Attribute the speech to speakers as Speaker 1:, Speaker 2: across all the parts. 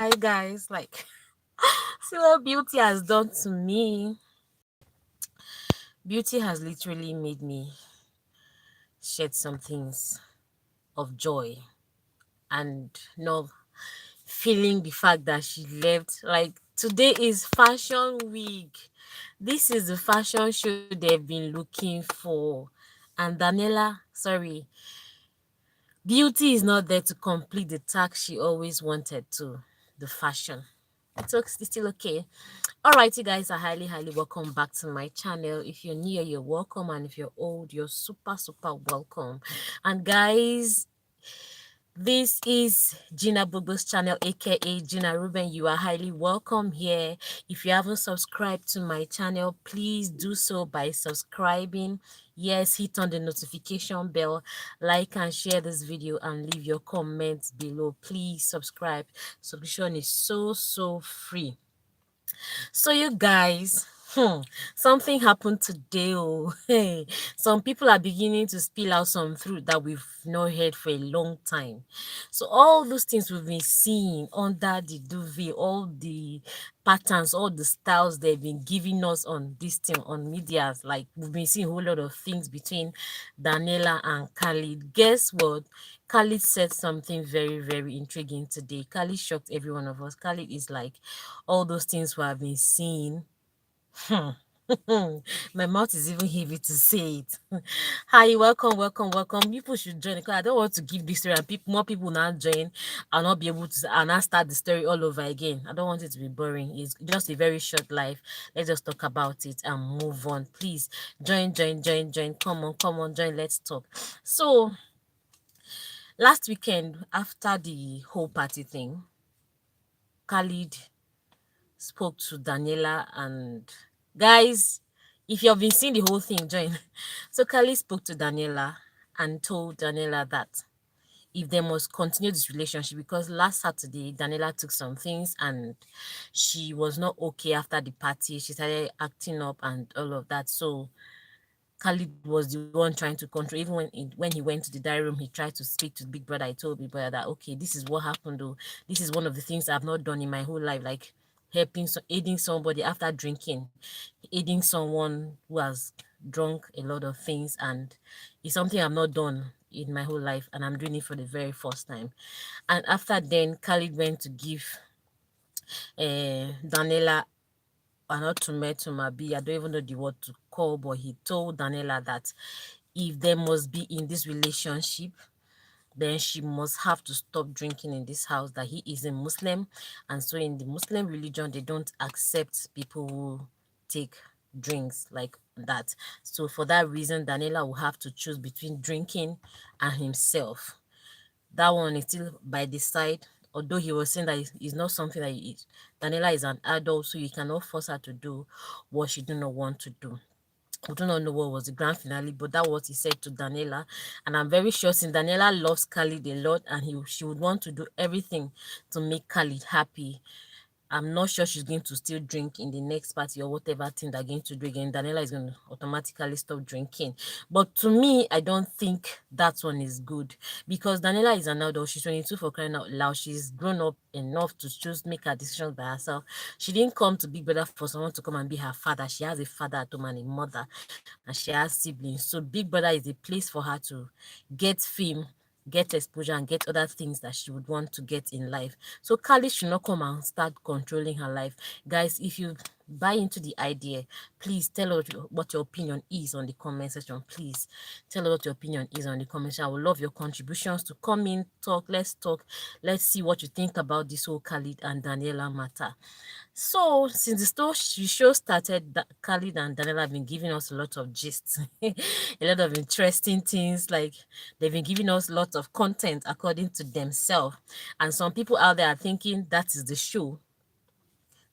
Speaker 1: Hi guys, like see what beauty has done to me. Beauty has literally made me shed some things of joy and not feeling the fact that she left. Like today is fashion week. This is the fashion show they've been looking for. And Daniela, sorry, beauty is not there to complete the task she always wanted to, the fashion. It's still okay. Alrighty, guys, I highly welcome back to my channel. If you're new, you're welcome, and if you're old, you're super welcome. And guys, this is Gina Bubo's channel, aka Gina Ruben. You are highly welcome here. If you haven't subscribed to my channel, please do so by subscribing. Yes, hit on the notification bell, like and share this video, and leave your comments below. Please subscribe. Subscription is so free. So you guys, something happened today. Oh, hey, some people are beginning to spill out some fruit that we've not heard for a long time. So all those things we've been seeing under the duvet, all the patterns, all the styles they've been giving us on this thing on medias, like we've been seeing a whole lot of things between Daniela and Khalid. Guess what? Khalid said something very intriguing today. Khalid shocked every one of us. Khalid is like, all those things we have been seeing. Hmm. My mouth is even heavy to say it. Hi, welcome. People should join because I don't want to give this story and more people now join and not be able to and not start the story all over again. I don't want it to be boring. It's just a very short life. Let's just talk about it and move on. Please join. Come on, join. Let's talk. So last weekend after the whole party thing, Khalid spoke to Daniela and guys, if you've been seeing the whole thing, join. So Kali spoke to Daniela and told Daniela that if they must continue this relationship, because last Saturday Daniela took some things and she was not okay after the party. She started acting up and all of that. So Khalid was the one trying to control. Even when he went to the diary room, he tried to speak to Big Brother. I told Big Brother that okay, this is what happened. Though this is one of the things I've not done in my whole life, like aiding somebody after drinking, aiding someone who has drunk a lot of things, and it's something I've not done in my whole life, and I'm doing it for the very first time. And after then, Khalid went to give Daniela an ultimatum. I don't even know the word to call, but he told Daniela that if they must be in this relationship, then she must have to stop drinking in this house, that he is a Muslim. And so in the Muslim religion, they don't accept people who take drinks like that. So for that reason, Daniela will have to choose between drinking and himself. That one is still by the side, although he was saying that it's not something that Daniela is an adult, so you cannot force her to do what she do not want to do. I do not know what was the grand finale, but that was what he said to Daniela. And I'm very sure since Daniela loves Khalid a lot and she would want to do everything to make Khalid happy, I'm not sure she's going to still drink in the next party or whatever thing they're going to do again. Daniela is going to automatically stop drinking. But to me, I don't think that one is good because Daniela is an adult. She's 22 for crying out loud. She's grown up enough to just make her decisions by herself. She didn't come to Big Brother for someone to come and be her father. She has a father at home and a mother, and she has siblings. So Big Brother is a place for her to get fame, get exposure, and get other things that she would want to get in life. So Kali should not come and start controlling her life. Guys, if you buy into the idea, please tell us what your opinion is on the comment section. Please tell us what your opinion is on the comment section. I would love your contributions to come in, talk, let's see what you think about this whole Khalid and Daniela matter. So since the show started, Khalid and Daniela have been giving us a lot of gist, a lot of interesting things. Like they've been giving us lots of content according to themselves. And some people out there are thinking that is the show,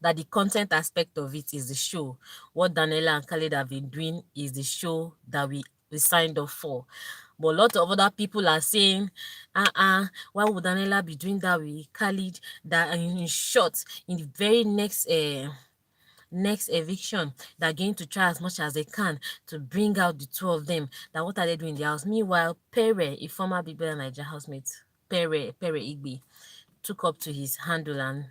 Speaker 1: that the content aspect of it is the show. What Daniela and Khalid have been doing is the show that we signed up for. But a lot of other people are saying, why would Daniela be doing that with Khalid? That in short, in the very next eviction, they're going to try as much as they can to bring out the two of them. That what are they doing in the house? Meanwhile, Pere, a former Big Brother Niger housemate, Pere Igbe, took up to his handle and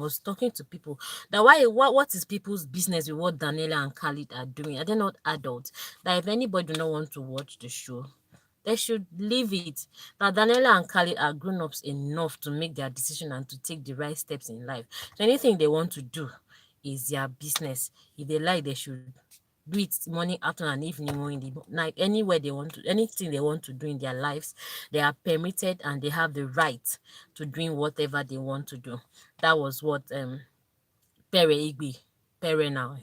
Speaker 1: was talking to people. That why what is people's business with what Daniela and Khalid are doing? Are they not adults? That if anybody do not want to watch the show, they should leave it. Now, Daniela and Khalid are grown ups enough to make their decision and to take the right steps in life. So anything they want to do is their business. If they like, they should do it morning, afternoon, and evening, or in the night, anywhere they want to, anything they want to do in their lives, they are permitted and they have the right to doing whatever they want to do. That was what Pere Igby, Pere now,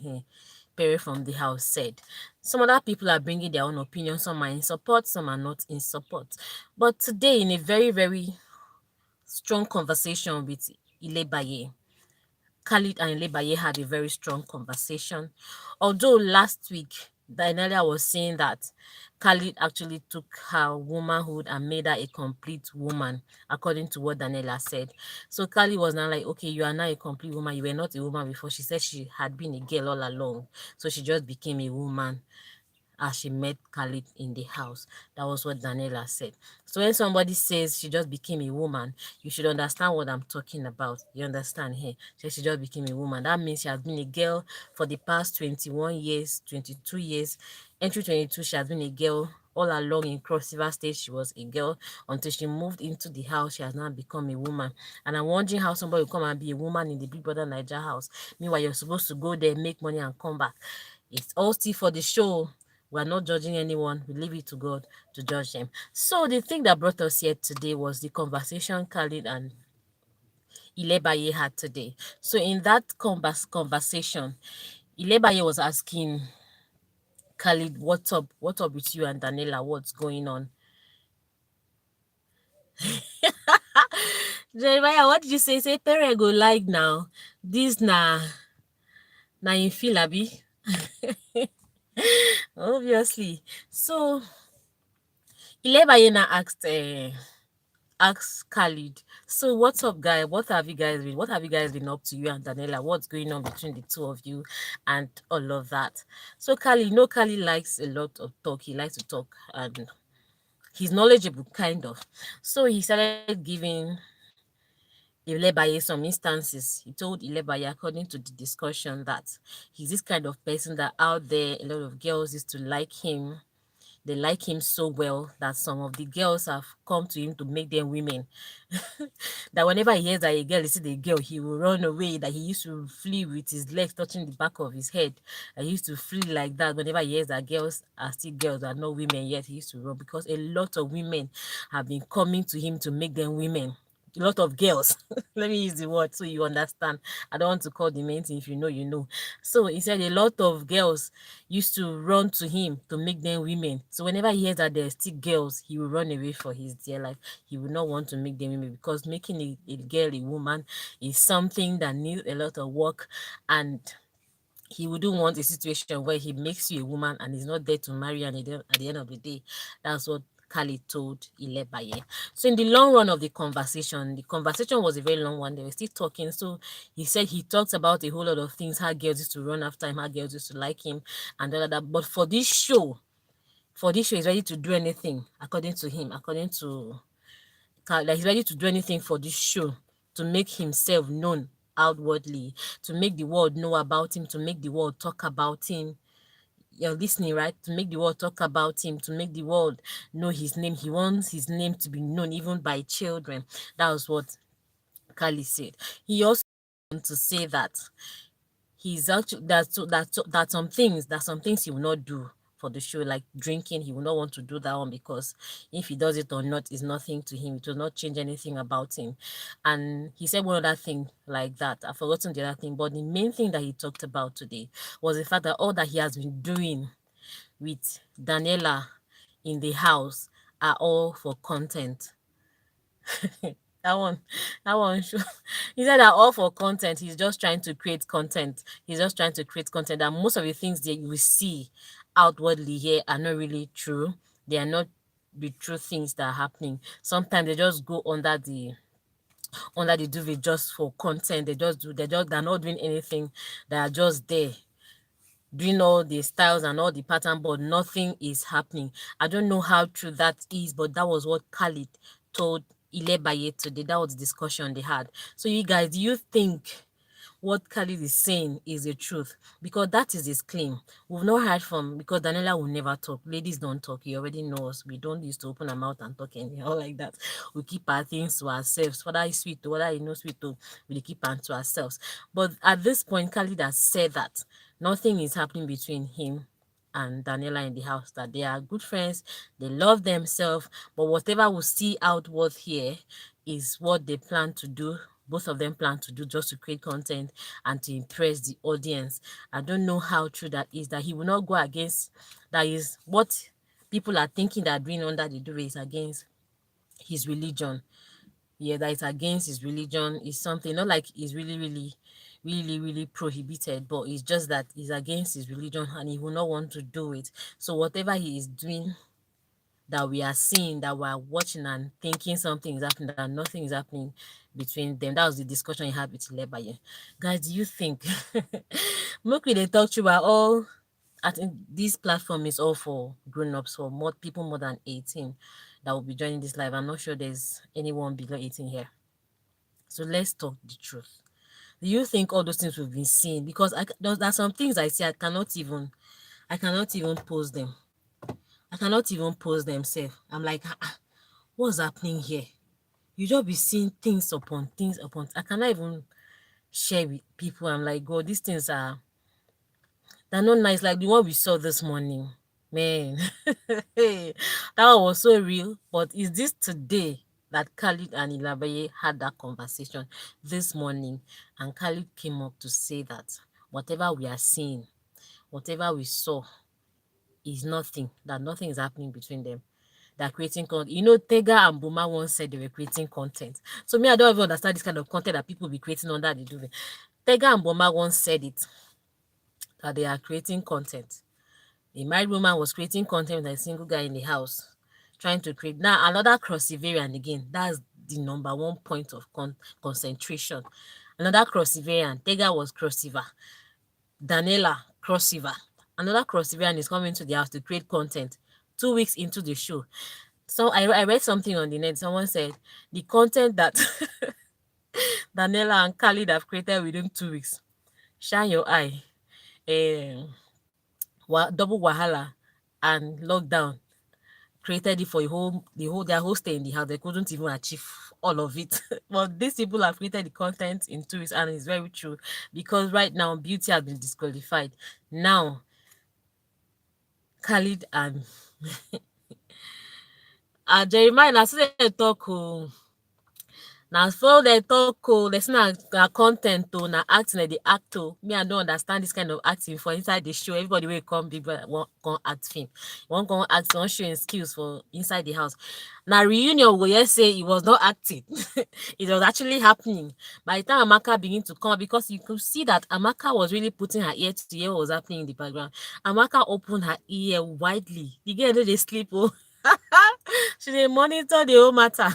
Speaker 1: Pere from the house said. Some other people are bringing their own opinion. Some are in support, some are not in support. But today, in a very, very strong conversation with Ilebaye, Khalid and Ilebaye had a very strong conversation. Although last week, Daniela was saying that Khalid actually took her womanhood and made her a complete woman, according to what Daniela said. So Khalid was now like, okay, you are now a complete woman. You were not a woman before. She said she had been a girl all along. So she just became a woman as she met Khalid in the house. That was what Daniela said. So when somebody says she just became a woman, you should understand what I'm talking about. You understand here? She just became a woman. That means she has been a girl for the past 21 years, 22 years. Entry 22, she has been a girl all along in Cross River State. She was a girl until she moved into the house. She has now become a woman. And I'm wondering how somebody will come and be a woman in the Big Brother Niger house. Meanwhile, you're supposed to go there, make money, and come back. It's all still for the show. We're not judging anyone. We leave it to God to judge them. So the thing that brought us here today was the conversation Khalid and Ilebaye had today. So in that conversation, Ilebaye was asking Khalid, what's up? What's up with you and Daniela? What's going on? Jeremiah, what did you say? Say, Pere go like now. This na in feel abi. Obviously. So Ilebaye now asked Khalid, so what's up, guy? What have you guys been up to, you and Daniela? What's going on between the two of you and all of that? So Khalid, Khalid likes a lot of talk. He likes to talk and he's knowledgeable, kind of. So he started giving Ilebaye some instances. He told Ilebaye, according to the discussion, that he's this kind of person that out there, a lot of girls used to like him. They like him so well that some of the girls have come to him to make them women. That whenever he hears that a girl is the girl, he will run away. That he used to flee with his legs touching the back of his head. He used to flee like that whenever he hears that girls are still girls, are not women yet. He used to run because a lot of women have been coming to him to make them women. A lot of girls. Let me use the word so you understand. I don't want to call the main thing. If you know, you know. So he said a lot of girls used to run to him to make them women. So whenever he hears that there's still girls, he will run away for his dear life. He will not want to make them women because making a girl a woman is something that needs a lot of work, and he wouldn't want a situation where he makes you a woman and is not there to marry, and at the end of the day, that's what Khalid told Ilebaye. So in the long run of the conversation was a very long one. They were still talking. So he said he talks about a whole lot of things, how girls used to run after him, how girls used to like him, and all of that. But for this show, he's ready to do anything, according to him, according to like he's ready to do anything for this show to make himself known outwardly, to make the world know about him, to make the world talk about him. You're listening, right? To make the world talk about him, to make the world know his name. He wants his name to be known even by children. That was what Kali said. He also wants to say that he's actually that some things he will not do for the show, like drinking. He will not want to do that one because if he does it or not is nothing to him. It will not change anything about him. And he said one other thing like that. I've forgotten the other thing, but the main thing that he talked about today was the fact that all that he has been doing with Daniela in the house are all for content. that one that one he said that all for content. He's just trying to create content. He's just trying to create content, and most of the things that you will see outwardly here are not really true. They are not the true things that are happening. Sometimes they just go under the duvet just for content. They're not doing anything. They are just there doing all the styles and all the pattern, but nothing is happening. I don't know how true that is, but that was what Khalid told Ilebaye today. That was the discussion they had. So you guys, do you think what Khalid is saying is the truth? Because that is his claim. We've not heard from, because Daniela will never talk. Ladies don't talk. You already know us. We don't used to open our mouth and talk anyhow like that. We keep our things to ourselves. Whether it's sweet or whether it's not sweet, we keep them to ourselves. But at this point, Khalid has said that nothing is happening between him and Daniela in the house, that they are good friends, they love themselves, but whatever we see outward here is what they plan to do. Both of them plan to do, just to create content and to impress the audience. I don't know how true that is, that he will not go against, that is what people are thinking that doing under the duvet is against his religion. Yeah, that is against his religion is something, not like he's really prohibited, but it's just that he's against his religion and he will not want to do it. So whatever he is doing, that we are seeing, that we are watching and thinking something is happening, that nothing is happening between them. That was the discussion he had with Lebaye. Guys, do you think Mokri they talk to about all, I think this platform is all for grown-ups, for more people more than 18 that will be joining this live. I'm not sure there's anyone below 18 here. So let's talk the truth. Do you think all those things we've been seeing? Because there's some things I see I cannot even post them. I cannot even post them safe. I'm like, what's happening here? You just be seeing things upon things upon. I cannot even share with people. I'm like, God, these things they're not nice. Like the one we saw this morning, man. That one was so real. But is this today that Khalid and Ilabaye had that conversation this morning, and Khalid came up to say that whatever we are seeing, whatever we saw, is nothing. That nothing is happening between them. They're creating content. You know, Tega and Buma once said they were creating content. So me, I don't even understand this kind of content that people be creating under the duvet. Tega and Buma once said it, that they are creating content. A married woman was creating content with a single guy in the house, trying to create. Now, another crossivarian again. That's the number one point of concentration. Another crossivarian. Tega was crossiver. Daniela, crossiver. Another crossivarian is coming to the house to create content 2 weeks into the show. So I read something on the net. Someone said the content that Daniela and Khalid have created within 2 weeks. Shine your eye. Um, double wahala and lockdown created it for their whole stay in the house. They couldn't even achieve all of it. But these people have created the content in 2 weeks, and it's very true, because right now beauty has been disqualified. Now Khalid and Jeremiah, na still dey talk o. Na so dem talk o. Dem say na con ten t o, na acting dem dey act o. Me, I don't understand this kind of acting for inside the show. Everybody wey come Big Brother wan come act film. Wan come act, wan show im skills for inside the house. Na reunion we go hear say e was not acting. It was actually happening. By the time Amaka begin to come, because you could see that Amaka was really putting her ear to hear what was happening in the background. Amaka opened her ear widely. The girl no dey sleep o. She dey monitor the whole matter.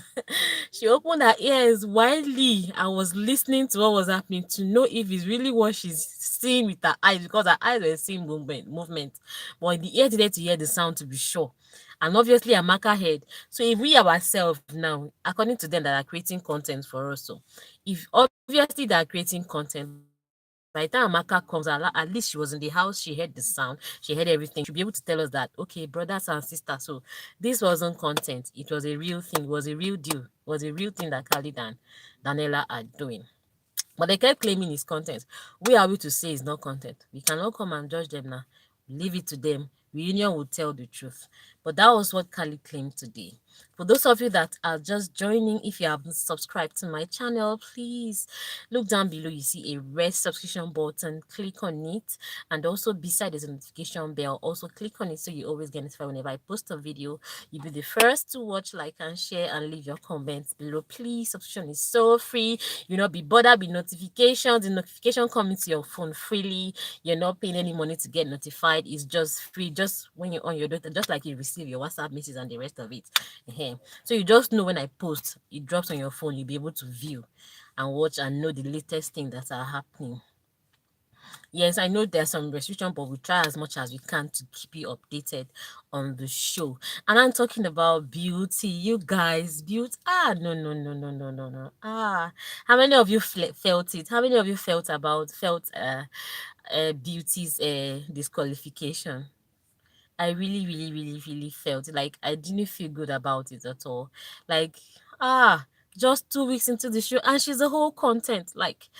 Speaker 1: She opened her ears widely and was listening to what was happening to know if it's really what she's seeing with her eyes, because her eyes were seeing movement. But the ear needed to hear the sound to be sure. And obviously Amaka heard. So if we ourselves now, according to them, that are creating content for us, so if obviously they are creating content, by the time Amaka comes, at least she was in the house, she heard the sound, she heard everything. She'll be able to tell us that, okay, brothers and sisters, so this wasn't content. It was a real thing. It was a real deal. It was a real thing that Khalid and Daniela are doing. But they kept claiming it's content. We are we to say it's not content? We cannot come and judge them now. Leave it to them. Reunion will tell the truth. But that was what Khalid claimed today. For those of you that are just joining, if you haven't subscribed to my channel, please look down below. You see a red subscription button. Click on it. And also beside there's a notification bell. Also click on it so you always get notified whenever I post a video. You'll be the first to watch, like, and share, and leave your comments below. Please, subscription is so free. You'll not be bothered with notifications. The notification coming to your phone freely. You're not paying any money to get notified. It's just free. Just when you're on your data, just like you receive your WhatsApp messages and the rest of it. So you just know when I post, it drops on your phone. You'll be able to view and watch and know the latest things that are happening. Yes, I know there's some restriction, but we try as much as we can to keep you updated on the show. And I'm talking about beauty, you guys. Beauty. Ah, no, no, no, no, no, no, no. Ah, how many of you felt it? How many of you felt beauty's disqualification? I really, really, really, really felt like I didn't feel good about it at all. Like, ah, just 2 weeks into the show, and she's a whole content. Like,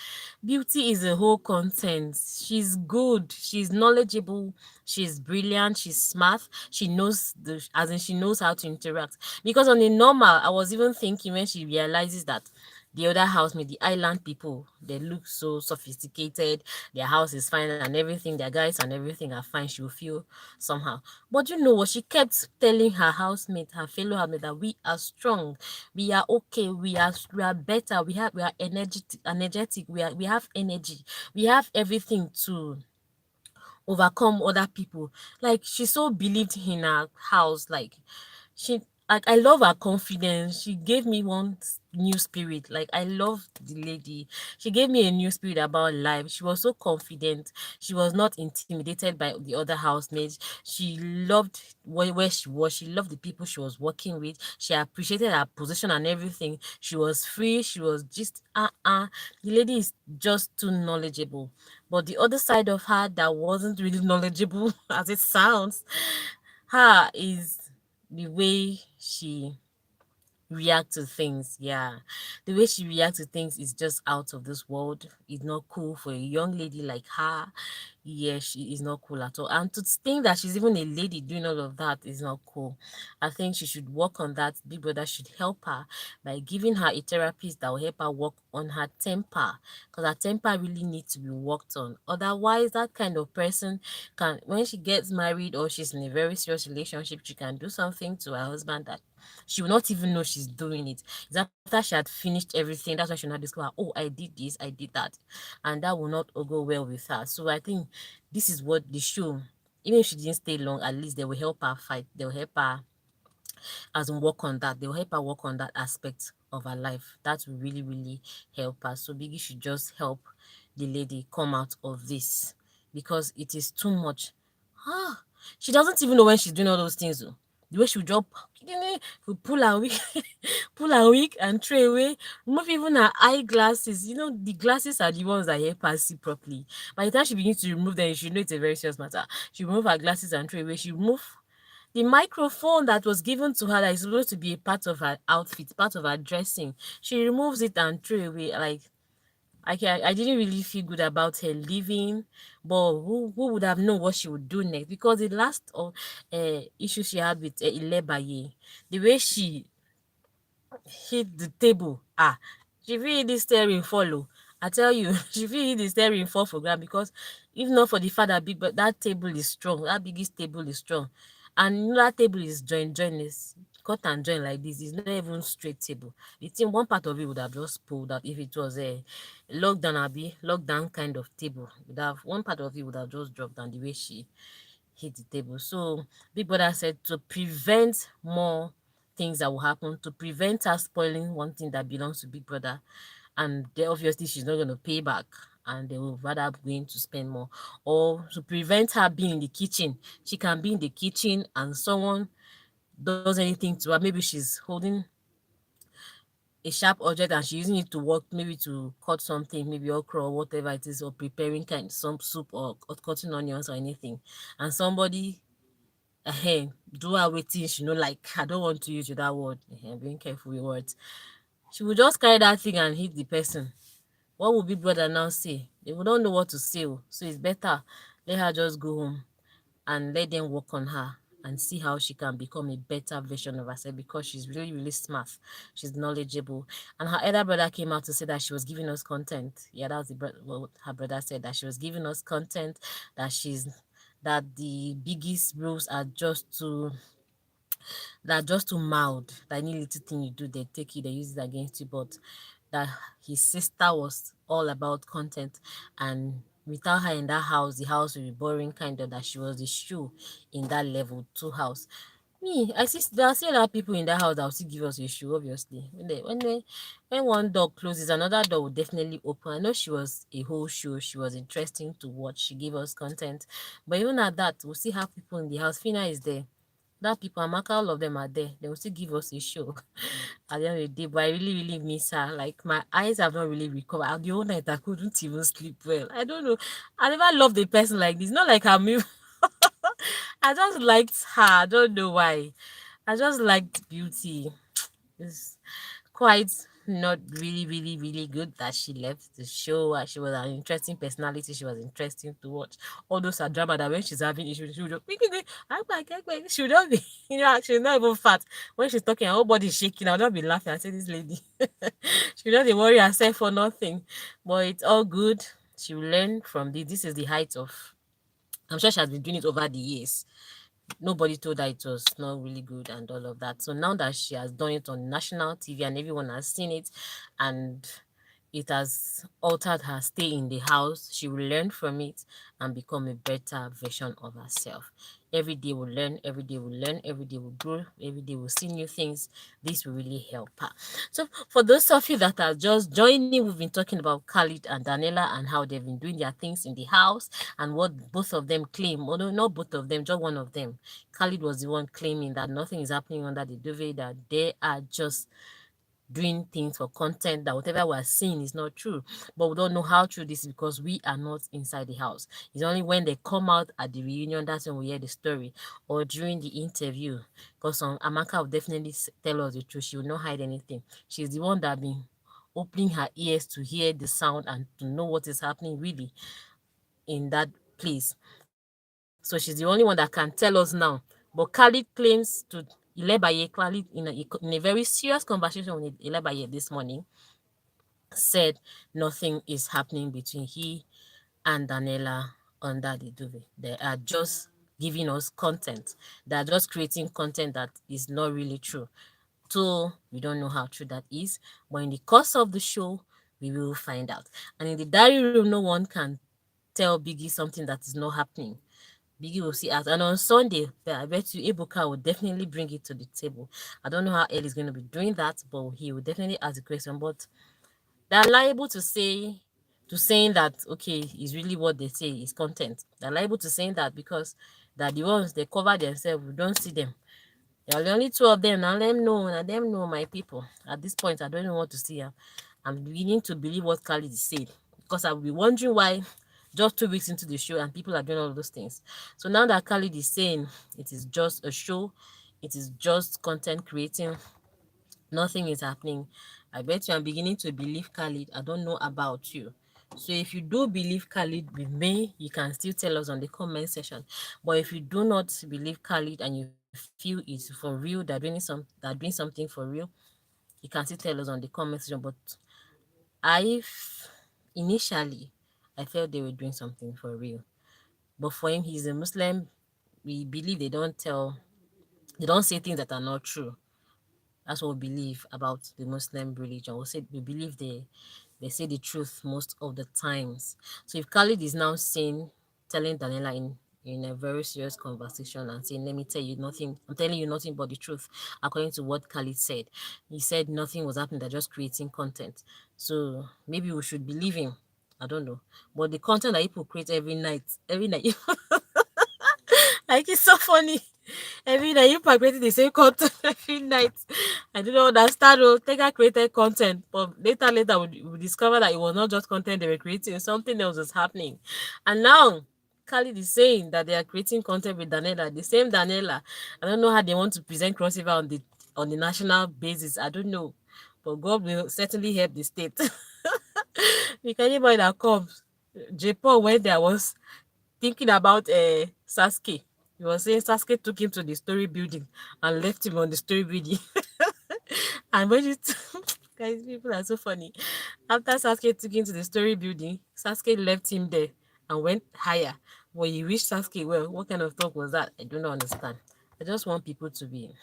Speaker 1: Beauty is a whole content. She's good. She's knowledgeable. She's brilliant. She's smart. She knows as in she knows how to interact. Because on a normal, I was even thinking when she realizes that the other housemate, the island people, they look so sophisticated. Their house is fine and everything. Their guys and everything are fine. She will feel somehow. But you know what? She kept telling her housemate, her fellow housemate, that we are strong, we are okay, we are better, we are energetic, we have energy, we have everything to overcome other people. Like she so believed in her house. Like she like I love her confidence. She gave me one new spirit. Like I love the lady. She gave me a new spirit about life. She was so confident. She was not intimidated by the other housemates. She loved where she was. She loved the people she was working with. She appreciated her position and everything. She was free. She was just the lady is just too knowledgeable. But the other side of her that wasn't really knowledgeable as it sounds, her is the way she react to things. Yeah, the way she reacts to things is just out of this world. It's not cool for a young lady like her. Yeah, she is not cool at all. And to think that she's even a lady doing all of that is not cool. I think she should work on that. Big brother should help her by giving her a therapist that will help her work on her temper, because her temper really needs to be worked on. Otherwise, that kind of person can, when she gets married or she's in a very serious relationship, she can do something to her husband that she will not even know she's doing it. It's after she had finished everything. That's why she will not discover, oh, I did this, I did that. And that will not go well with her. So I think this is what the show, even if she didn't stay long, at least they will help her fight. They will help her as in work on that. They will help her work on that aspect of her life. That will really, really help her. So Biggie should just help the lady come out of this because it is too much. Ah, she doesn't even know when she's doing all those things. Oh. The way she'll drop, we pull her wig, pull her wig and throw away, remove even her eyeglasses. You know, the glasses are the ones that help her see properly. By the time she begins to remove them, you should know it's a very serious matter. She remove her glasses and throw away. She remove the microphone that was given to her that is supposed to be a part of her outfit, part of her dressing. She removes it and throw away. Like I didn't really feel good about her leaving, but who would have known what she would do next? Because the last issue she had with Ilebaye, the way she hit the table. She fit hit this steering fall oh. I tell you, she fit hit the steering fall for ground because if not for the fact that big but that table is strong, that biggest table is strong. And you know that table is join is cut and join like this. It's not even straight table. The thing one part of it would have just pulled out if it was a lockdown kind of table. Would have one part of it would have just dropped down the way she hit the table. So Big Brother said to prevent more things that will happen, to prevent her spoiling one thing that belongs to Big Brother, and they, obviously she's not going to pay back and they will rather going to spend more, or to prevent her being in the kitchen. She can be in the kitchen and someone does anything to her. Maybe she's holding a sharp object and she's using it to work, maybe to cut something, maybe okra or whatever it is, or preparing kind some soup or cutting onions or anything, and somebody do her wetin she no like. I don't want to use that word. Being careful with words. She will just carry that thing and hit the person. What will Big Brother now say? They will not know what to say. Oh. So it's better let her just go home and let them work on her and see how she can become a better version of herself because she's really, really smart. She's knowledgeable. And her elder brother came out to say that she was giving us content. Yeah, that was what her brother said, that she was giving us content, that the biggest rules are just too mild. That any little thing you do, they take it, they use it against you. But that his sister was all about content, and without her in that house, the house will be boring, kind of that she was the shoe in that level two house. Me, I see there are still other people in that house that will still give us a shoe, obviously. When one door closes, another door will definitely open. I know she was a whole show, she was interesting to watch, she gave us content. But even at that, we'll still have people in the house. Fina is there. That people, Amaka, all of them are there. They will still give us a show at the end of the day. But I really, really miss her. Like my eyes have not really recovered. The whole night I couldn't even sleep well. I don't know. I never loved a person like this. Not like I'm I just liked her. I don't know why. I just liked beauty. It's quite not really, really, really good that she left the show. She was an interesting personality. She was interesting to watch. All those are drama that when she's having issues, she would just she would not be, she's not even fat. When she's talking, her whole body is shaking. I'll not be laughing. I say this lady. She will not be worry herself for nothing. But it's all good. She will learn from this. This is the height of, I'm sure she has been doing it over the years. Nobody told her it was not really good and all of that. So now that she has done it on national TV and everyone has seen it, and it has altered her stay in the house, she will learn from it and become a better version of herself. Every day will learn, every day will learn, every day will grow, every day will see new things. This will really help her. So for those of you that are just joining, we've been talking about Khalid and Daniela and how they've been doing their things in the house and what both of them claim. Although not both of them, just one of them. Khalid was the one claiming that nothing is happening under the duvet, that they are just doing things for content, that whatever we're seeing is not true. But we don't know how true this is because we are not inside the house. It's only when they come out at the reunion that's when we hear the story, or during the interview. Because Amaka will definitely tell us the truth. She will not hide anything. She's the one that been opening her ears to hear the sound and to know what is happening really in that place. So she's the only one that can tell us now. But Khalid claims to Ilebaye, Khalid in a very serious conversation with Ilebaye this morning, said nothing is happening between he and Daniela under the duvet. They are just giving us content. They are just creating content that is not really true. So we don't know how true that is. But in the course of the show, we will find out. And in the diary room, no one can tell Biggie something that is not happening. Biggie will see us. And on Sunday, I bet you Ebuka will definitely bring it to the table. I don't know how Ed is going to be doing that, but he will definitely ask the question. But they're liable to saying that okay, is really what they say is content. They're liable to saying that because they're the ones they cover themselves. We don't see them. There are only two of them. Now let them know my people. At this point, I don't even want to see her. I'm beginning to believe what Khalid is saying because I'll be wondering why just 2 weeks into the show and people are doing all those things. So now that Khalid is saying it is just a show, it is just content creating, nothing is happening. I bet you I'm beginning to believe Khalid. I don't know about you. So if you do believe Khalid with me, you can still tell us on the comment section. But if you do not believe Khalid and you feel it's for real, they're doing something for real, you can still tell us on the comment section. But initially I felt they were doing something for real. But for him, he's a Muslim. We believe they don't say things that are not true. That's what we believe about the Muslim religion. We believe they say the truth most of the times. So if Khalid is now telling Daniela in a very serious conversation and saying, let me tell you nothing, I'm telling you nothing but the truth, according to what Khalid said. He said nothing was happening, they're just creating content. So maybe we should believe him. I don't know. But the content that people create every night, like it's so funny. Every night you creating the same content every night. I don't understand. Oh, Tega created content, but later we discover that it was not just content they were creating, something else was happening. And now Khalid is saying that they are creating content with Daniela, the same Daniela. I don't know how they want to present crossover on the national basis. I don't know. But God will certainly help the state. Because anybody that comes, Japan when there was thinking about Sasuke. He was saying Sasuke took him to the story building and left him on the story building. And when you guys, people are so funny. After Sasuke took him to the story building, Sasuke left him there and went higher. When you wish Sasuke well, what kind of talk was that? I do not understand. I just want people to be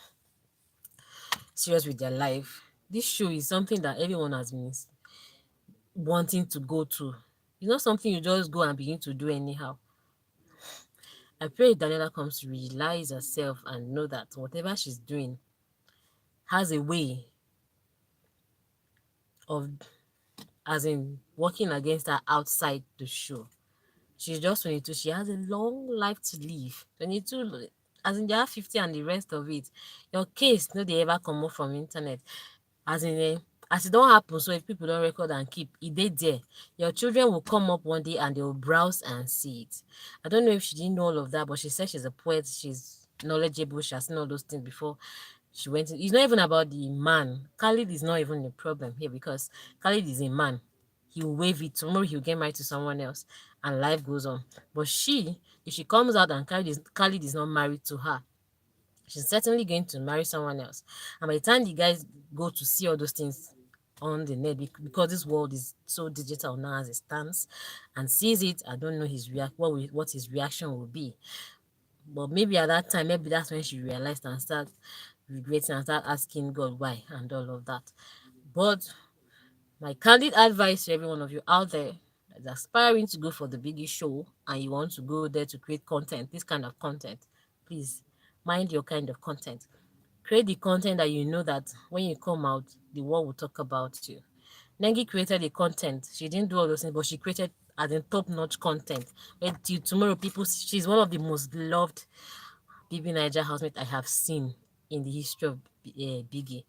Speaker 1: serious with their life. This show is something that everyone has been wanting to go to. It's not something you just go and begin to do anyhow. I pray Daniela comes to realize herself and know that whatever she's doing has a way of, as in, working against her outside the show. She's just 22. She has a long life to live. 22, as in, they have 50 and the rest of it. Your case, no, they ever come up from internet. As in, as it don't happen, so if people don't record and keep, it they there. Your children will come up one day and they will browse and see it. I don't know if she didn't know all of that, but she said she's a poet. She's knowledgeable. She has seen all those things before she went in. It's not even about the man. Khalid is not even the problem here because Khalid is a man. He will wave it. Tomorrow he'll get married to someone else and life goes on. But she, if she comes out and Khalid is not married to her, she's certainly going to marry someone else. And by the time the guys go to see all those things on the net, because this world is so digital now as it stands, and sees it, I don't know what his reaction will be. But maybe at that time, maybe that's when she realized and start regretting and start asking God why and all of that. But my candid advice to every one of you out there that's aspiring to go for the biggest show and you want to go there to create content, this kind of content, please mind your kind of content. Create the content that you know that when you come out, the world will talk about you. Nengi created the content. She didn't do all those things, but she created as in top-notch content. Where till tomorrow, she's one of the most loved BB Niger housemate I have seen in the history of Biggie.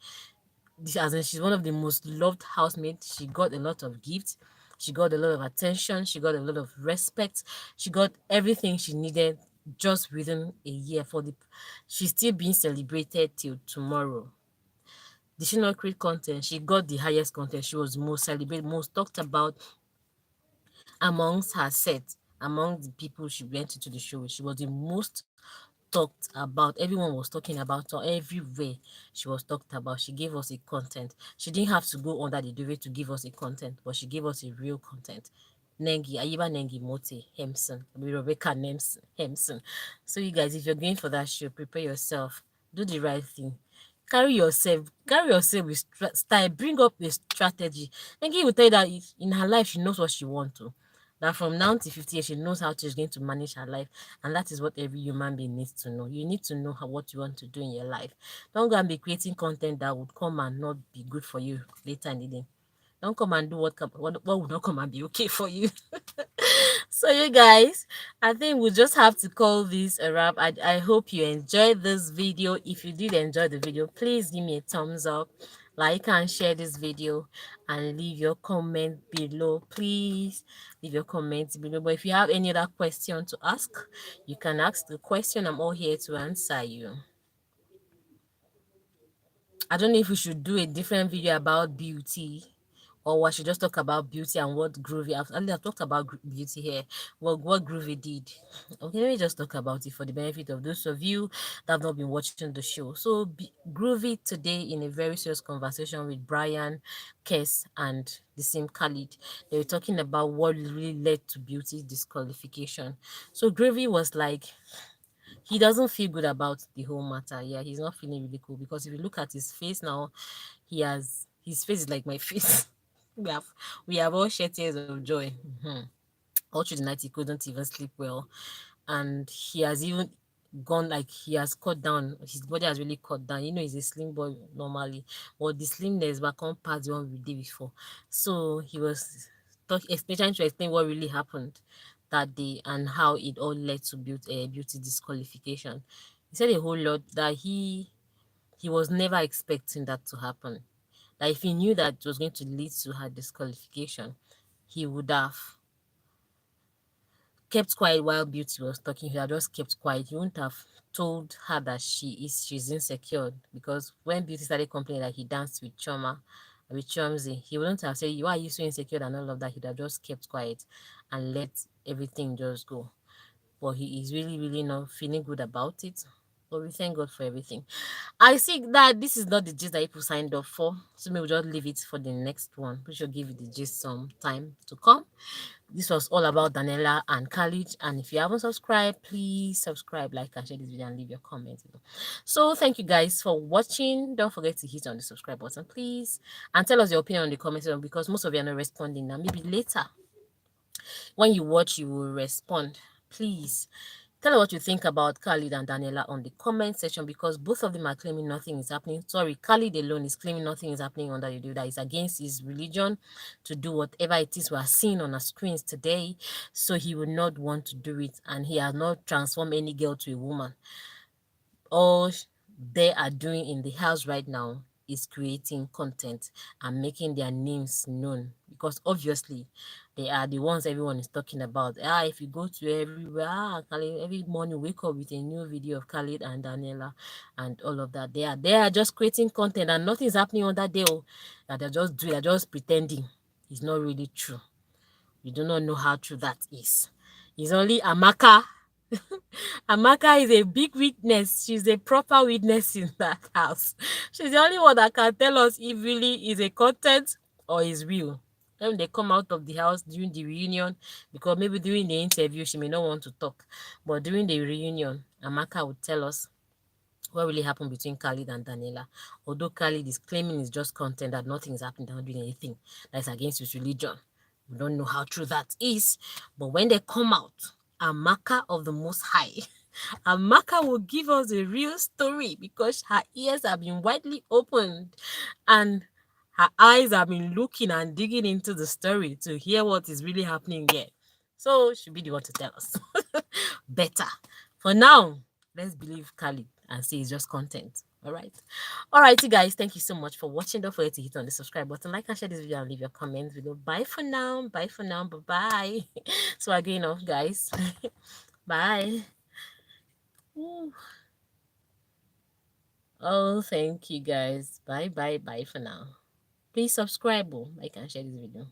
Speaker 1: As in, she's one of the most loved housemates. She got a lot of gifts. She got a lot of attention. She got a lot of respect. She got everything she needed just within a year. She's still being celebrated till tomorrow. Did she not create content? She got the highest content. She was most celebrated, most talked about amongst her set, among the people she went into the show with. She was the most talked about. Everyone was talking about her everywhere. She was talked about. She gave us a content. She didn't have to go under the duvet to give us a content, but she gave us a real content. Nengi, Ayiba Nengi Mote, Hemson, Rebecca Hemson. So you guys, if you're going for that show, prepare yourself. Do the right thing. Carry yourself with style. Bring up a strategy. Nengi will tell you that in her life, she knows what she wants to. That from now to 50 years, she knows how she's going to manage her life. And that is what every human being needs to know. You need to know what you want to do in your life. Don't go and be creating content that would come and not be good for you later in the day. Don't come and do what would not come and be okay for you. So you guys, I think we'll just have to call this a wrap. I hope you enjoyed this video. If you did enjoy the video, please give me a thumbs up, like and share this video, and leave your comment below. Please leave your comments below. But if you have any other question to ask, you can ask the question. I'm all here to answer you. I don't know if we should do a different video about beauty, or I should just talk about beauty and what Groovy. I've talked about beauty here. What Groovy did. Okay, let me just talk about it for the benefit of those of you that have not been watching the show. So Groovy today in a very serious conversation with Brian, Kess, and the same Khalid. They were talking about what really led to beauty disqualification. So Groovy was like, he doesn't feel good about the whole matter. Yeah, he's not feeling really cool because if you look at his face now, his face is like my face. we have we have all shed tears of joy. All through the night he couldn't even sleep well, and he has even gone, like, he has cut down. His body has really cut down. He's a slim boy normally, but the slimness back on past the one we did before. So he was trying to explain what really happened that day and how it all led to beauty disqualification. He said a whole lot that he was never expecting that to happen. That if he knew that it was going to lead to her disqualification, he would have kept quiet while Beauty was talking. He had just kept quiet. He wouldn't have told her that she's insecure, because when Beauty started complaining that he danced with Chomzy, he wouldn't have said, "Why are you so insecure?" and all of that. He'd have just kept quiet and let everything just go. But he is really, really not feeling good about it. But we thank God for everything. I see that this is not the gist that people signed up for, so maybe we'll just leave it for the next one. We should give it the gist some time to come. This was all about Daniela and Khalid. And if you haven't subscribed, please subscribe, like, and share this video, and leave your comments. So thank you guys for watching. Don't forget to hit on the subscribe button, please, and tell us your opinion on the comment section, because most of you are not responding now. Maybe later when you watch, you will respond. Please Tell us what you think about Khalid and Daniela on the comment section, because both of them are claiming nothing is happening. Sorry, Khalid alone is claiming nothing is happening under the deal, that is against his religion to do whatever it is we are seeing on our screens today. So he would not want to do it, and he has not transformed any girl to a woman. All they are doing in the house right now is creating content and making their names known, because obviously they are the ones everyone is talking about. If you go to everywhere, Khalid, every morning wake up with a new video of Khalid and Daniela and all of that. They are just creating content and nothing is happening on that day. That they're just pretending. It's not really true. You do not know how true that is. It's only Amaka. Amaka is a big witness. She's a proper witness in that house. She's the only one that can tell us if really is a content or is real. When they come out of the house during the reunion, because maybe during the interview she may not want to talk, but during the reunion, Amaka would tell us what really happened between Khalid and Daniela. Although Khalid is claiming it's just content, that nothing is happening, they're not doing anything that's against his religion. We don't know how true that is. But when they come out, Amaka of the Most High, Amaka will give us a real story, because her ears have been widely opened and her eyes have been looking and digging into the story to hear what is really happening here. So she'll be the one to tell us better. For now, let's believe Khalid and say it's just content. All right. All righty, guys. Thank you so much for watching. Don't forget to hit on the subscribe button, like and share this video, and leave your comments below. Bye for now. Bye for now. Bye bye. So we're going off, guys. Bye. Ooh. Oh, thank you, guys. Bye bye bye for now. Please subscribe, like and share this video.